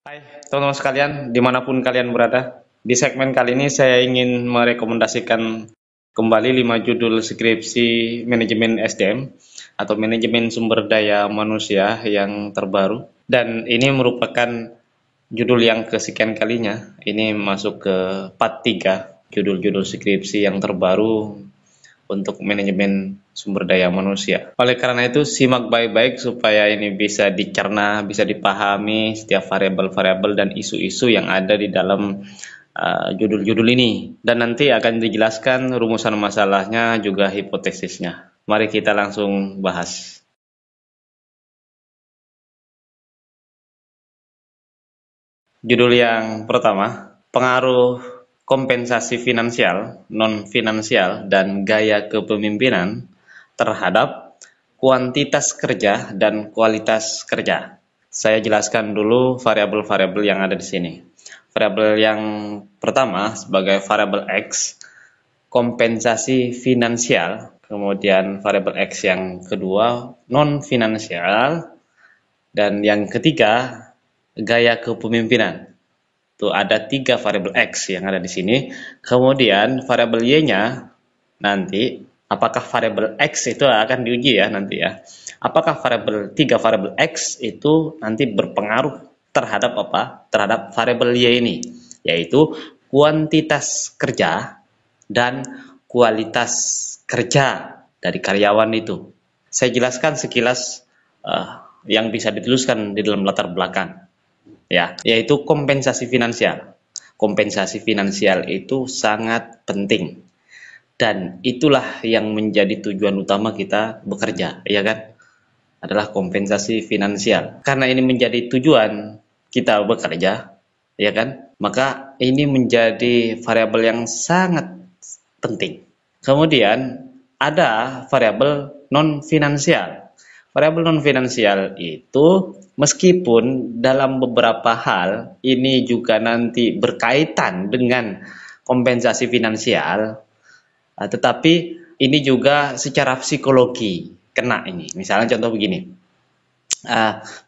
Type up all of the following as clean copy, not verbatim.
Hai teman-teman sekalian, dimanapun kalian berada. Di segmen kali ini saya ingin merekomendasikan kembali 5 judul skripsi manajemen SDM atau manajemen sumber daya manusia yang terbaru. Dan ini merupakan judul yang kesekian kalinya. Ini masuk ke part 3 judul-judul skripsi yang terbaru untuk manajemen sumber daya manusia. Oleh karena itu, simak baik-baik supaya ini bisa dicerna, bisa dipahami setiap variabel-variabel dan isu-isu yang ada di dalam judul-judul ini. Dan nanti akan dijelaskan rumusan masalahnya juga hipotesisnya. Mari kita langsung bahas. Judul yang pertama, pengaruh kompensasi finansial, non-finansial, dan gaya kepemimpinan terhadap kuantitas kerja dan kualitas kerja. Saya jelaskan dulu variabel-variabel yang ada di sini. Variabel yang pertama sebagai variabel X, kompensasi finansial, kemudian variabel X yang kedua non-finansial, dan yang ketiga gaya kepemimpinan. Tuh ada 3 variabel X yang ada di sini. Kemudian variabel Y-nya nanti apakah variabel X itu akan diuji ya nanti ya. Apakah 3 variabel X itu nanti berpengaruh terhadap apa? Terhadap variabel Y ini, yaitu kuantitas kerja dan kualitas kerja dari karyawan itu. Saya jelaskan sekilas yang bisa dituliskan di dalam latar belakang. Ya, yaitu kompensasi finansial. Kompensasi finansial itu sangat penting. Dan itulah yang menjadi tujuan utama kita bekerja, ya kan? Adalah kompensasi finansial. Karena ini menjadi tujuan kita bekerja, ya kan? Maka ini menjadi variabel yang sangat penting. Kemudian ada variabel non finansial. Variabel non finansial itu meskipun dalam beberapa hal ini juga nanti berkaitan dengan kompensasi finansial, tetapi ini juga secara psikologi kena ini. Misalnya contoh begini,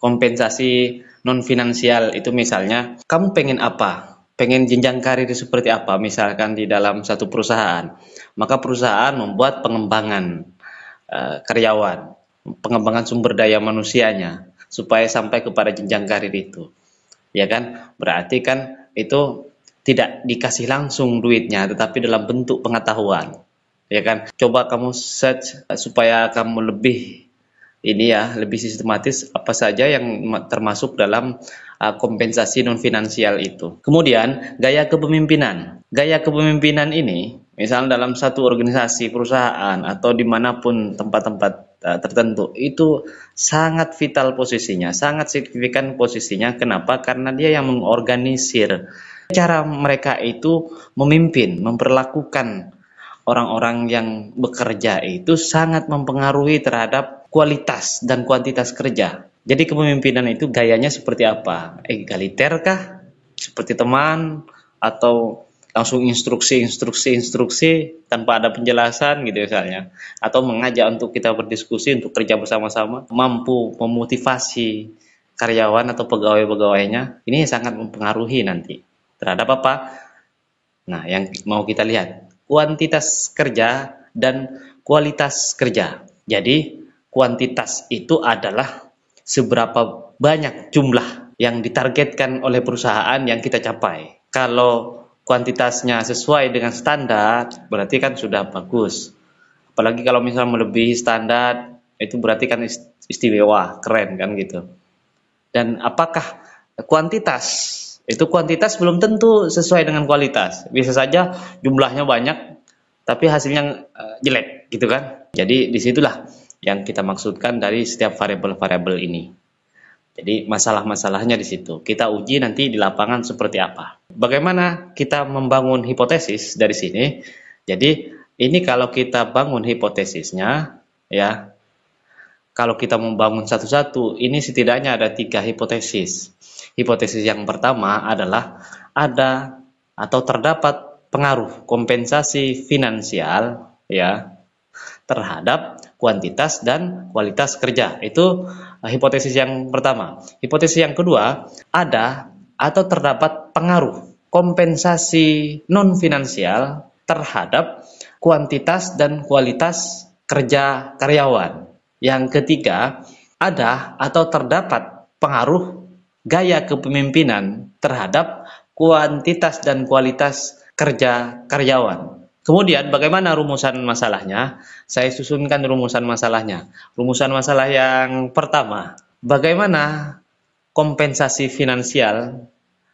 kompensasi non finansial itu misalnya kamu pengen apa? Pengen jenjang karir seperti apa? Misalkan di dalam satu perusahaan, maka perusahaan membuat pengembangan karyawan, pengembangan sumber daya manusianya supaya sampai kepada jenjang karir itu, ya kan? Berarti kan itu tidak dikasih langsung duitnya, tetapi dalam bentuk pengetahuan, ya kan? Coba kamu search supaya kamu lebih ini ya, lebih sistematis apa saja yang termasuk dalam kompensasi non finansial itu. Kemudian gaya kepemimpinan. Gaya kepemimpinan ini, misalnya dalam satu organisasi, perusahaan atau dimanapun tempat-tempat tertentu, itu sangat vital posisinya, sangat signifikan posisinya. Kenapa? Karena dia yang mengorganisir. Cara mereka itu memimpin, memperlakukan orang-orang yang bekerja itu sangat mempengaruhi terhadap kualitas dan kuantitas kerja. Jadi kepemimpinan itu gayanya seperti apa? Egaliter kah? Seperti teman? Atau langsung instruksi tanpa ada penjelasan gitu misalnya? Atau mengajak untuk kita berdiskusi, untuk kerja bersama-sama? Mampu memotivasi karyawan atau pegawai-pegawainya? Ini sangat mempengaruhi nanti. Terhadap apa? Nah, yang mau kita lihat kuantitas kerja dan kualitas kerja. Jadi, kuantitas itu adalah seberapa banyak jumlah yang ditargetkan oleh perusahaan yang kita capai. Kalau kuantitasnya sesuai dengan standar, berarti kan sudah bagus. Apalagi kalau misalnya melebihi standar, itu berarti kan istimewa, keren kan gitu. Dan apakah kuantitas? Itu kuantitas belum tentu sesuai dengan kualitas. Bisa saja jumlahnya banyak, tapi hasilnya jelek, gitu kan? Jadi disitulah yang kita maksudkan dari setiap variabel-variabel ini. Jadi masalah-masalahnya di situ. Kita uji nanti di lapangan seperti apa. Bagaimana kita membangun hipotesis dari sini? Jadi ini kalau kita bangun hipotesisnya, ya. Kalau kita membangun satu-satu, ini setidaknya ada 3 hipotesis. Hipotesis yang pertama adalah ada atau terdapat pengaruh kompensasi finansial ya terhadap kuantitas dan kualitas kerja. Itu hipotesis yang pertama. Hipotesis yang kedua, ada atau terdapat pengaruh kompensasi non-finansial terhadap kuantitas dan kualitas kerja karyawan. Yang ketiga, ada atau terdapat pengaruh gaya kepemimpinan terhadap kuantitas dan kualitas kerja karyawan. Kemudian bagaimana rumusan masalahnya? Saya susunkan rumusan masalahnya. Rumusan masalah yang pertama, bagaimana kompensasi finansial,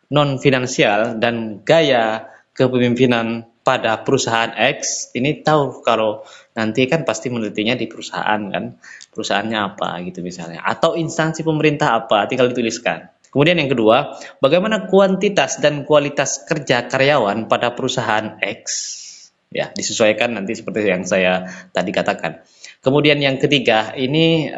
non-finansial, dan gaya kepemimpinan pada perusahaan X. Ini tahu kalau nanti kan pasti menelitinya di perusahaan kan, perusahaannya apa gitu misalnya, atau instansi pemerintah apa, tinggal dituliskan. Kemudian yang kedua, bagaimana kuantitas dan kualitas kerja karyawan pada perusahaan X. Ya, disesuaikan nanti seperti yang saya tadi katakan. Kemudian yang ketiga, ini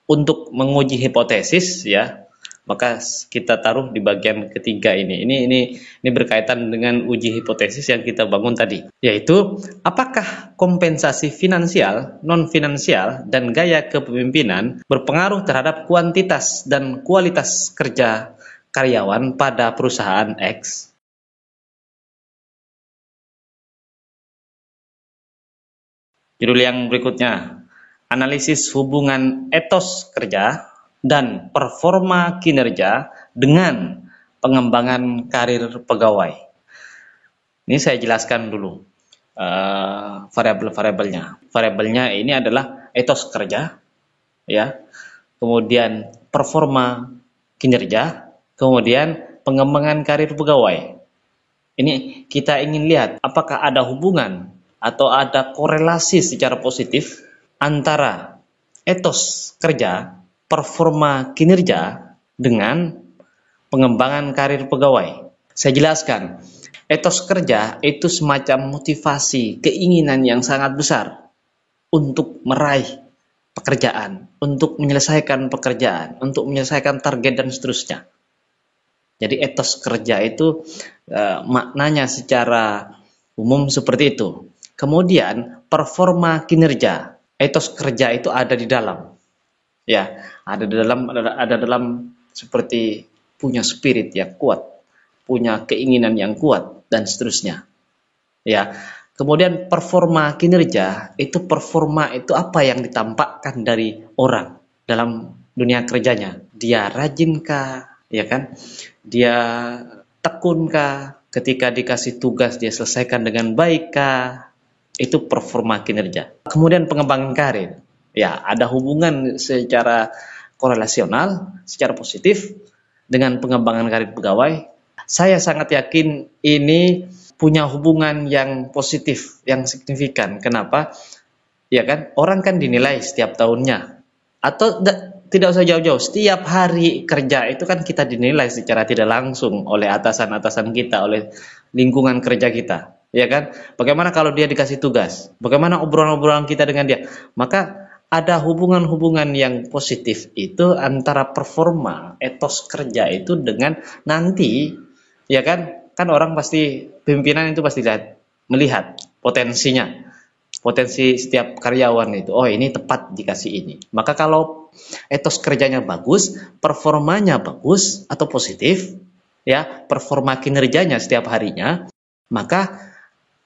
untuk menguji hipotesis ya, maka kita taruh di bagian ketiga ini. Ini berkaitan dengan uji hipotesis yang kita bangun tadi, yaitu apakah kompensasi finansial, non-finansial, dan gaya kepemimpinan berpengaruh terhadap kuantitas dan kualitas kerja karyawan pada perusahaan X. Judul yang berikutnya, analisis hubungan etos kerja dan performa kinerja dengan pengembangan karir pegawai. Ini saya jelaskan dulu variabel-variabelnya. Variabelnya ini adalah etos kerja, ya, kemudian performa kinerja, kemudian pengembangan karir pegawai. Ini kita ingin lihat apakah ada hubungan atau ada korelasi secara positif antara etos kerja, performa kinerja dengan pengembangan karir pegawai. Saya jelaskan, etos kerja itu semacam motivasi, keinginan yang sangat besar untuk meraih pekerjaan, untuk menyelesaikan pekerjaan, untuk menyelesaikan target dan seterusnya. Jadi etos kerja itu maknanya secara umum seperti itu. Kemudian performa kinerja, etos kerja itu ada di dalam, ya, ada dalam seperti punya spirit yang kuat, punya keinginan yang kuat dan seterusnya, ya. Kemudian performa kinerja itu, performa itu apa yang ditampakkan dari orang dalam dunia kerjanya. Dia rajinkah, ya kan? Dia tekunkah? Ketika dikasih tugas dia selesaikan dengan baikkah? Itu performa kinerja. Kemudian pengembangan karir, ya, ada hubungan secara korelasional, secara positif dengan pengembangan karir pegawai. Saya sangat yakin ini punya hubungan yang positif, yang signifikan. Kenapa? Ya kan, orang kan dinilai setiap tahunnya, atau tidak usah jauh-jauh, setiap hari kerja itu kan kita dinilai secara tidak langsung oleh atasan-atasan kita, oleh lingkungan kerja kita. Ya kan? Bagaimana kalau dia dikasih tugas? Bagaimana obrolan-obrolan kita dengan dia? Maka ada hubungan-hubungan yang positif itu antara performa, etos kerja itu dengan nanti, ya kan? Kan orang pasti, pimpinan itu pasti melihat potensinya. Potensi setiap karyawan itu, oh ini tepat dikasih ini. Maka kalau etos kerjanya bagus, performanya bagus atau positif, ya, performa kinerjanya setiap harinya, maka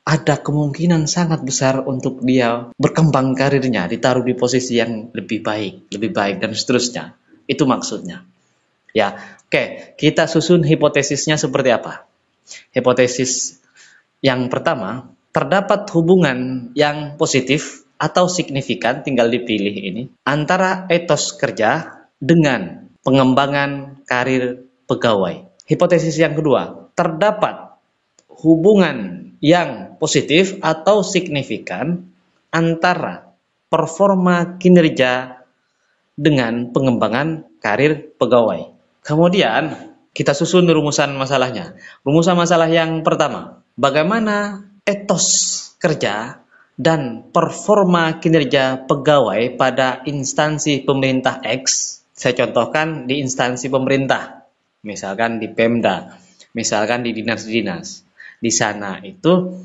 ada kemungkinan sangat besar untuk dia berkembang karirnya, ditaruh di posisi yang lebih baik dan seterusnya. Itu maksudnya. Ya, oke, kita susun hipotesisnya seperti apa? Hipotesis yang pertama, terdapat hubungan yang positif atau signifikan, tinggal dipilih ini, antara etos kerja dengan pengembangan karir pegawai. Hipotesis yang kedua, terdapat hubungan yang positif atau signifikan antara performa kinerja dengan pengembangan karir pegawai. Kemudian kita susun rumusan masalahnya. Rumusan masalah yang pertama, bagaimana etos kerja dan performa kinerja pegawai pada instansi pemerintah X. Saya contohkan di instansi pemerintah, misalkan di Pemda, misalkan di dinas-dinas. Di sana itu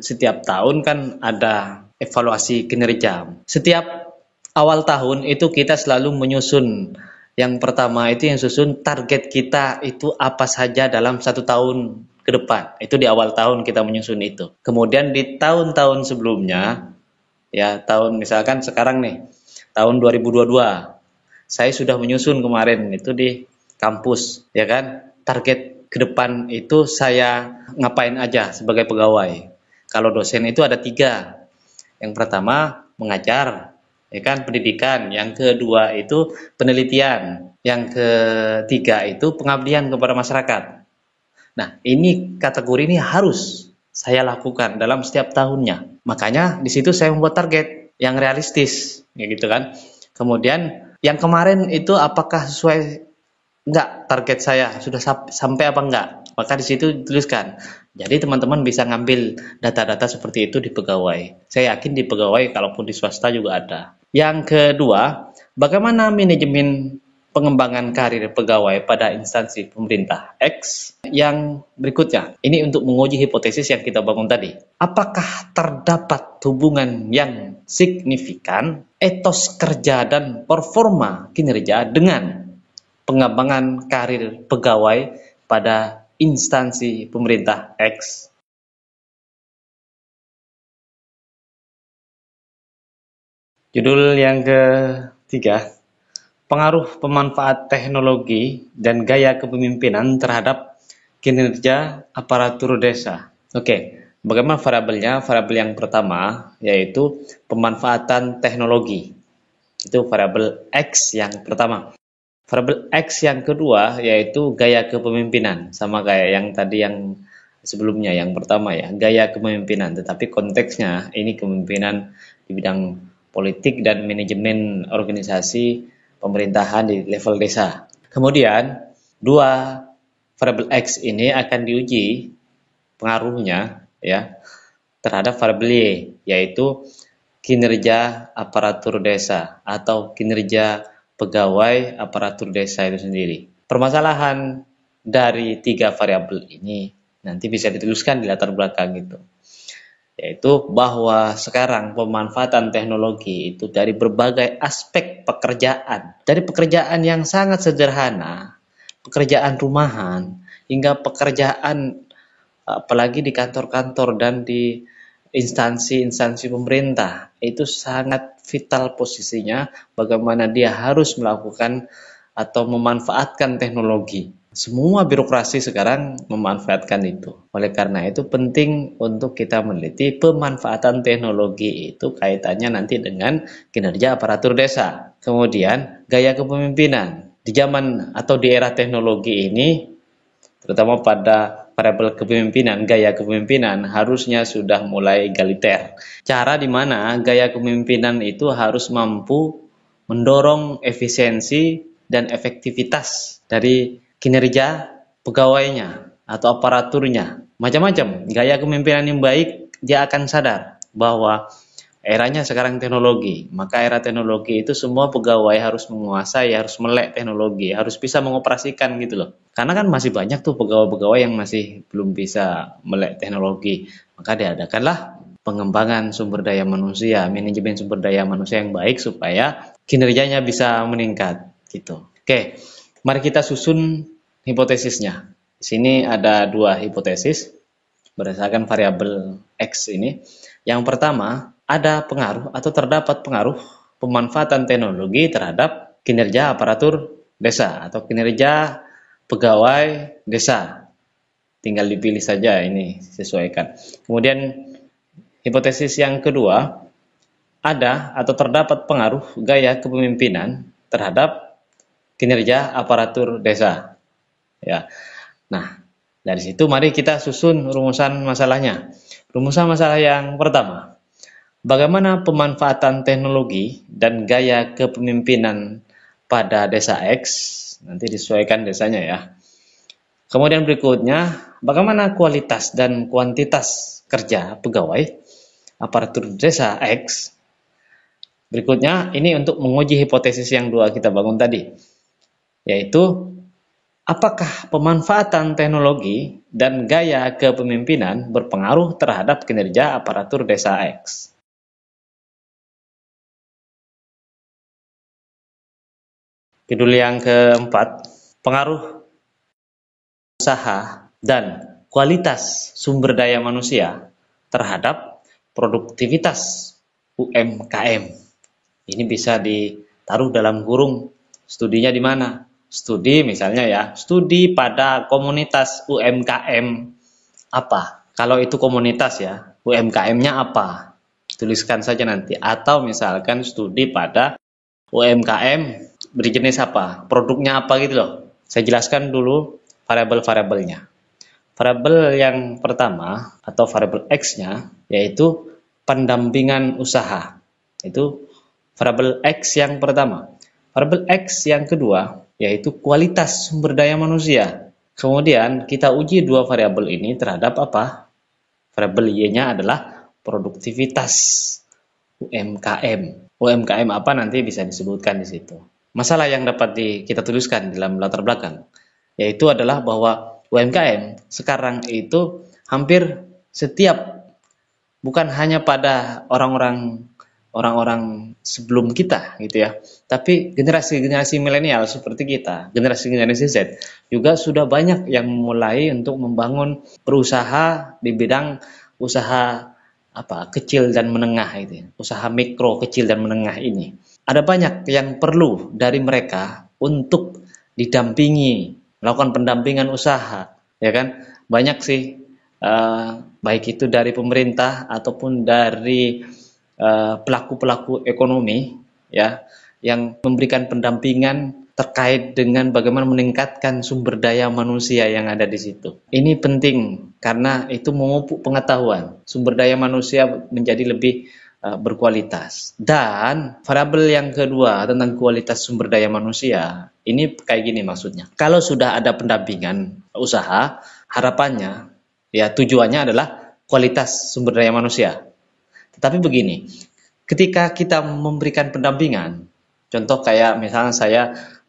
setiap tahun kan ada evaluasi kinerja. Setiap awal tahun itu kita selalu menyusun Yang pertama itu yang susun target kita itu apa saja dalam 1 tahun ke depan. Itu di awal tahun kita menyusun itu. Kemudian di tahun-tahun sebelumnya, ya tahun misalkan sekarang nih, tahun 2022, saya sudah menyusun kemarin itu di kampus, ya kan? Target ke depan itu saya ngapain aja sebagai pegawai. Kalau dosen itu ada 3. Yang pertama mengajar, ya kan, pendidikan. Yang kedua itu penelitian. Yang ketiga itu pengabdian kepada masyarakat. Nah, ini kategori ini harus saya lakukan dalam setiap tahunnya. Makanya di situ saya membuat target yang realistis, ya gitu kan. Kemudian yang kemarin itu apakah sesuai enggak target saya sudah sampai apa enggak, maka di situ dituliskan. Jadi teman-teman bisa ngambil data-data seperti itu di pegawai. Saya yakin di pegawai kalaupun di swasta juga ada. Yang kedua, bagaimana manajemen pengembangan karir pegawai pada instansi pemerintah X. Yang berikutnya, ini untuk menguji hipotesis yang kita bangun tadi. Apakah terdapat hubungan yang signifikan etos kerja dan performa kinerja dengan pengembangan karir pegawai pada instansi pemerintah X? Judul yang ketiga, pengaruh pemanfaat teknologi dan gaya kepemimpinan terhadap kinerja aparatur desa. Oke, bagaimana variabelnya? Variabel yang pertama yaitu pemanfaatan teknologi. Itu variabel X yang pertama. Variabel X yang kedua yaitu gaya kepemimpinan, sama kayak yang tadi yang sebelumnya, yang pertama ya, gaya kepemimpinan, tetapi konteksnya ini kepemimpinan di bidang politik dan manajemen organisasi pemerintahan di level desa. Kemudian, dua variabel X ini akan diuji pengaruhnya ya terhadap variabel Y, yaitu kinerja aparatur desa atau kinerja pegawai aparatur desa itu sendiri. Permasalahan dari 3 variabel ini nanti bisa dituliskan di latar belakang itu, yaitu bahwa sekarang pemanfaatan teknologi itu dari berbagai aspek pekerjaan, dari pekerjaan yang sangat sederhana, pekerjaan rumahan, hingga pekerjaan apalagi di kantor-kantor dan di instansi-instansi pemerintah, itu sangat vital posisinya bagaimana dia harus melakukan atau memanfaatkan teknologi. Semua birokrasi sekarang memanfaatkan itu. Oleh karena itu penting untuk kita meneliti pemanfaatan teknologi itu kaitannya nanti dengan kinerja aparatur desa. Kemudian gaya kepemimpinan. Di zaman atau di era teknologi ini, terutama pada variabel kepemimpinan, gaya kepemimpinan harusnya sudah mulai egaliter. Cara di mana gaya kepemimpinan itu harus mampu mendorong efisiensi dan efektivitas dari kinerja pegawainya atau aparaturnya. Macam-macam. Gaya kepemimpinan yang baik, dia akan sadar bahwa eranya sekarang teknologi, maka era teknologi itu semua pegawai harus menguasai, harus melek teknologi, harus bisa mengoperasikan gitu loh. Karena kan masih banyak tuh pegawai-pegawai yang masih belum bisa melek teknologi, maka diadakanlah pengembangan sumber daya manusia, manajemen sumber daya manusia yang baik supaya kinerjanya bisa meningkat gitu. Oke, mari kita susun hipotesisnya. Di sini ada 2 hipotesis berdasarkan variabel X ini. Yang pertama, ada pengaruh atau terdapat pengaruh pemanfaatan teknologi terhadap kinerja aparatur desa atau kinerja pegawai desa. Tinggal dipilih saja ini, sesuaikan. Kemudian hipotesis yang kedua, ada atau terdapat pengaruh gaya kepemimpinan terhadap kinerja aparatur desa. Ya. Nah, dari situ mari kita susun rumusan masalahnya. Rumusan masalah yang pertama, bagaimana pemanfaatan teknologi dan gaya kepemimpinan pada desa X, nanti disesuaikan desanya ya. Kemudian berikutnya, bagaimana kualitas dan kuantitas kerja pegawai aparatur desa X. Berikutnya, ini untuk menguji hipotesis yang 2 kita bangun tadi, yaitu apakah pemanfaatan teknologi dan gaya kepemimpinan berpengaruh terhadap kinerja aparatur desa X? Judul yang keempat, pengaruh usaha dan kualitas sumber daya manusia terhadap produktivitas UMKM. Ini bisa ditaruh dalam kurung studinya di mana? Studi misalnya ya, studi pada komunitas UMKM apa? Kalau itu komunitas ya, UMKM-nya apa? Tuliskan saja nanti. Atau misalkan studi pada UMKM berjenis apa? Produknya apa gitu loh. Saya jelaskan dulu variabel-variabelnya. Variabel yang pertama atau variabel X-nya yaitu pendampingan usaha. Itu variabel X yang pertama. Variabel X yang kedua yaitu kualitas sumber daya manusia. Kemudian kita uji dua variabel ini terhadap apa? Variabel Y-nya adalah produktivitas UMKM. UMKM apa nanti bisa disebutkan di situ. Masalah yang dapat kita tuliskan dalam latar belakang yaitu adalah bahwa UMKM sekarang itu hampir setiap, bukan hanya pada orang-orang sebelum kita gitu ya, tapi generasi-generasi milenial seperti kita, generasi-generasi Z juga sudah banyak yang mulai untuk membangun berusaha di bidang usaha apa kecil dan menengah itu ya. Usaha mikro kecil dan menengah ini. Ada banyak yang perlu dari mereka untuk didampingi, melakukan pendampingan usaha, ya kan? Banyak sih baik itu dari pemerintah ataupun dari pelaku-pelaku ekonomi ya yang memberikan pendampingan terkait dengan bagaimana meningkatkan sumber daya manusia yang ada di situ. Ini penting karena itu memupuk pengetahuan. Sumber daya manusia menjadi lebih berkualitas. Dan variabel yang kedua tentang kualitas sumber daya manusia, ini kayak gini maksudnya. Kalau sudah ada pendampingan usaha, harapannya ya tujuannya adalah kualitas sumber daya manusia. Tetapi begini, ketika kita memberikan pendampingan, contoh kayak misalnya saya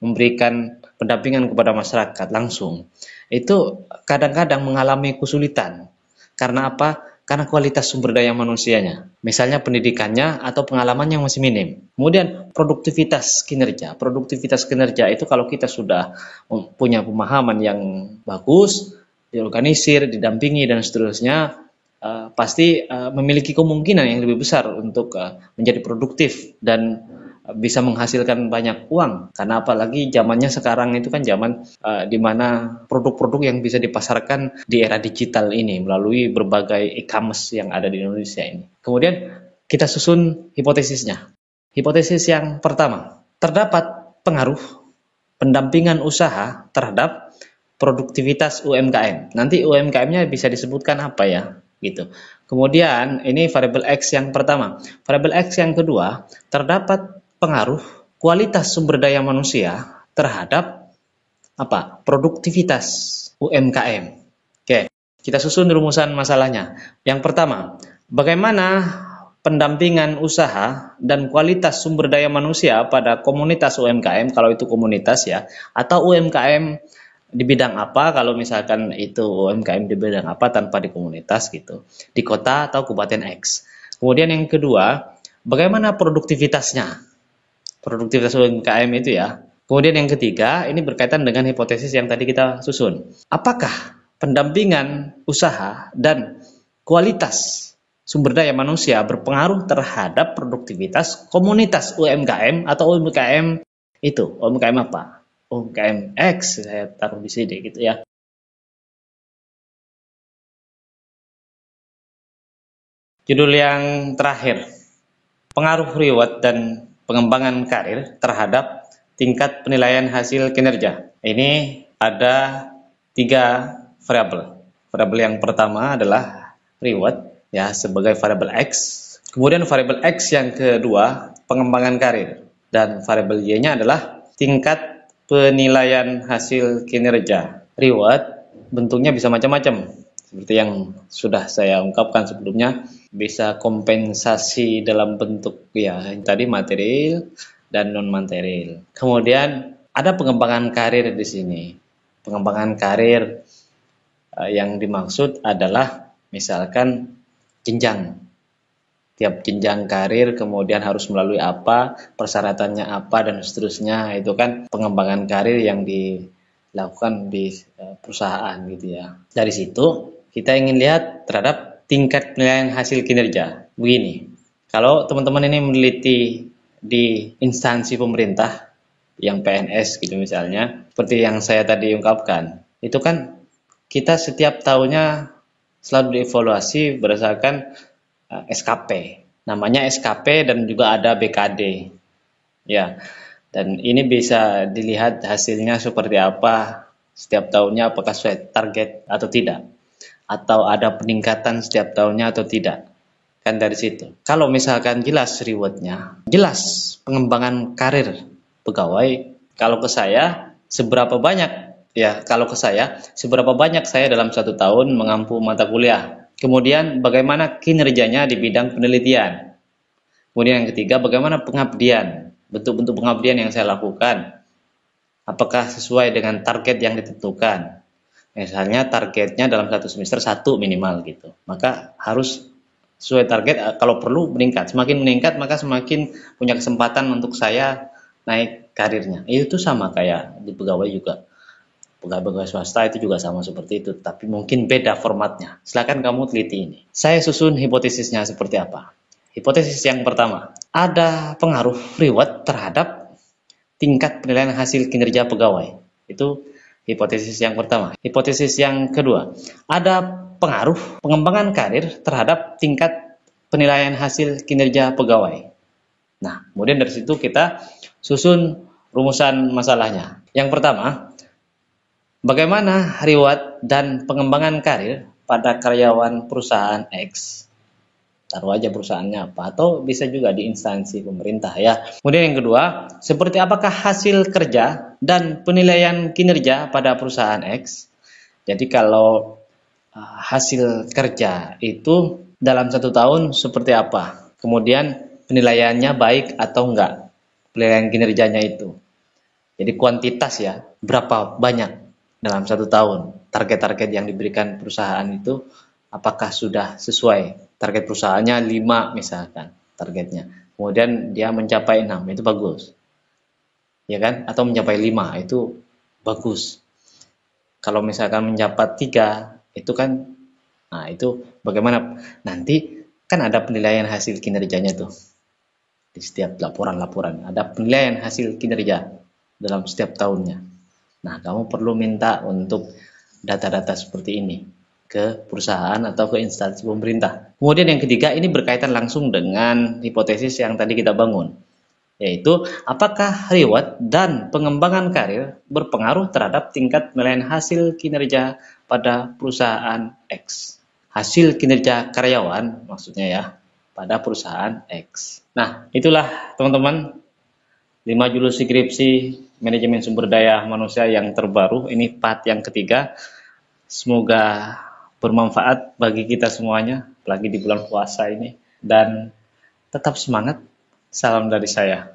memberikan pendampingan kepada masyarakat langsung, itu kadang-kadang mengalami kesulitan. Karena apa? Karena kualitas sumber daya manusianya. Misalnya pendidikannya atau pengalamannya masih minim. Kemudian produktivitas kinerja. Produktivitas kinerja itu kalau kita sudah punya pemahaman yang bagus, diorganisir, didampingi dan seterusnya, pasti memiliki kemungkinan yang lebih besar untuk menjadi produktif dan bisa menghasilkan banyak uang. Karena apalagi zamannya sekarang itu kan zaman di mana produk-produk yang bisa dipasarkan di era digital ini melalui berbagai e-commerce yang ada di Indonesia ini. Kemudian kita susun hipotesisnya. Hipotesis yang pertama, terdapat pengaruh pendampingan usaha terhadap produktivitas UMKM. Nanti UMKM-nya bisa disebutkan apa ya? Gitu. Kemudian ini variabel X yang pertama. Variabel X yang kedua, terdapat pengaruh kualitas sumber daya manusia terhadap apa? Produktivitas UMKM. Oke, kita susun rumusan masalahnya. Yang pertama, bagaimana pendampingan usaha dan kualitas sumber daya manusia pada komunitas UMKM kalau itu komunitas ya, atau UMKM di bidang apa kalau misalkan itu UMKM di bidang apa tanpa di komunitas gitu, di kota atau kabupaten X. Kemudian yang kedua, bagaimana produktivitasnya, produktivitas UMKM itu ya. Kemudian yang ketiga, ini berkaitan dengan hipotesis yang tadi kita susun. Apakah pendampingan usaha dan kualitas sumber daya manusia berpengaruh terhadap produktivitas komunitas UMKM atau UMKM itu? UMKM apa? UMKM X, saya taruh di sini gitu ya. Judul yang terakhir, pengaruh reward dan pengembangan karir terhadap tingkat penilaian hasil kinerja. Ini ada 3 variabel. Variabel yang pertama adalah reward ya sebagai variabel X. Kemudian variabel X yang kedua pengembangan karir dan variabel Y-nya adalah tingkat penilaian hasil kinerja. Reward bentuknya bisa macam-macam. Seperti yang sudah saya ungkapkan sebelumnya, bisa kompensasi dalam bentuk ya tadi material dan non material. Kemudian ada pengembangan karir di sini. Pengembangan karir yang dimaksud adalah misalkan jenjang tiap jenjang karir kemudian harus melalui apa, persyaratannya apa, dan seterusnya. Itu kan pengembangan karir yang dilakukan di perusahaan gitu ya. Dari situ kita ingin lihat terhadap tingkat penilaian hasil kinerja. Begini, kalau teman-teman ini meneliti di instansi pemerintah yang PNS gitu misalnya, seperti yang saya tadi ungkapkan, itu kan kita setiap tahunnya selalu dievaluasi berdasarkan SKP. Namanya SKP dan juga ada BKD. Ya. Dan ini bisa dilihat hasilnya seperti apa setiap tahunnya, apakah sesuai target atau tidak, atau ada peningkatan setiap tahunnya atau tidak. Kan dari situ. Kalau misalkan jelas rewardnya, jelas pengembangan karir pegawai, kalau ke saya seberapa banyak kalau ke saya seberapa banyak saya dalam 1 tahun mengampu mata kuliah. Kemudian bagaimana kinerjanya di bidang penelitian. Kemudian yang ketiga, bagaimana pengabdian, bentuk-bentuk pengabdian yang saya lakukan. Apakah sesuai dengan target yang ditentukan. Misalnya targetnya dalam 1 semester 1 minimal gitu. Maka harus sesuai target, kalau perlu meningkat. Semakin meningkat maka semakin punya kesempatan untuk saya naik karirnya. Itu sama kayak di pegawai juga. Pegawai swasta itu juga sama seperti itu, tapi mungkin beda formatnya. Silakan kamu teliti ini. Saya susun hipotesisnya seperti apa. Hipotesis yang pertama, ada pengaruh reward terhadap tingkat penilaian hasil kinerja pegawai. Itu hipotesis yang pertama. Hipotesis yang kedua, ada pengaruh pengembangan karir terhadap tingkat penilaian hasil kinerja pegawai. Nah, kemudian dari situ kita susun rumusan masalahnya. Yang pertama, bagaimana reward dan pengembangan karir pada karyawan perusahaan X? Taruh aja perusahaannya apa, atau bisa juga di instansi pemerintah ya. Kemudian yang kedua, seperti apakah hasil kerja dan penilaian kinerja pada perusahaan X? Jadi kalau hasil kerja itu dalam 1 tahun seperti apa? Kemudian penilaiannya baik atau enggak? Penilaian kinerjanya itu. Jadi kuantitas ya, berapa banyak dalam 1 tahun target-target yang diberikan perusahaan itu, apakah sudah sesuai target perusahaannya 5 misalkan targetnya, kemudian dia mencapai 6, itu bagus ya kan, atau mencapai 5 itu bagus. Kalau misalkan mencapai 3 itu kan, nah itu bagaimana, nanti kan ada penilaian hasil kinerjanya tuh di setiap laporan-laporan, ada penilaian hasil kinerja dalam setiap tahunnya. Nah, kamu perlu minta untuk data-data seperti ini ke perusahaan atau ke instansi pemerintah. Kemudian yang ketiga, ini berkaitan langsung dengan hipotesis yang tadi kita bangun, yaitu apakah reward dan pengembangan karir berpengaruh terhadap tingkat penilaian hasil kinerja pada perusahaan X. Hasil kinerja karyawan maksudnya ya, pada perusahaan X. Nah, itulah teman-teman 5 judul skripsi manajemen sumber daya manusia yang terbaru. Ini part yang ketiga. Semoga bermanfaat bagi kita semuanya, apalagi di bulan puasa ini. Dan tetap semangat. Salam dari saya.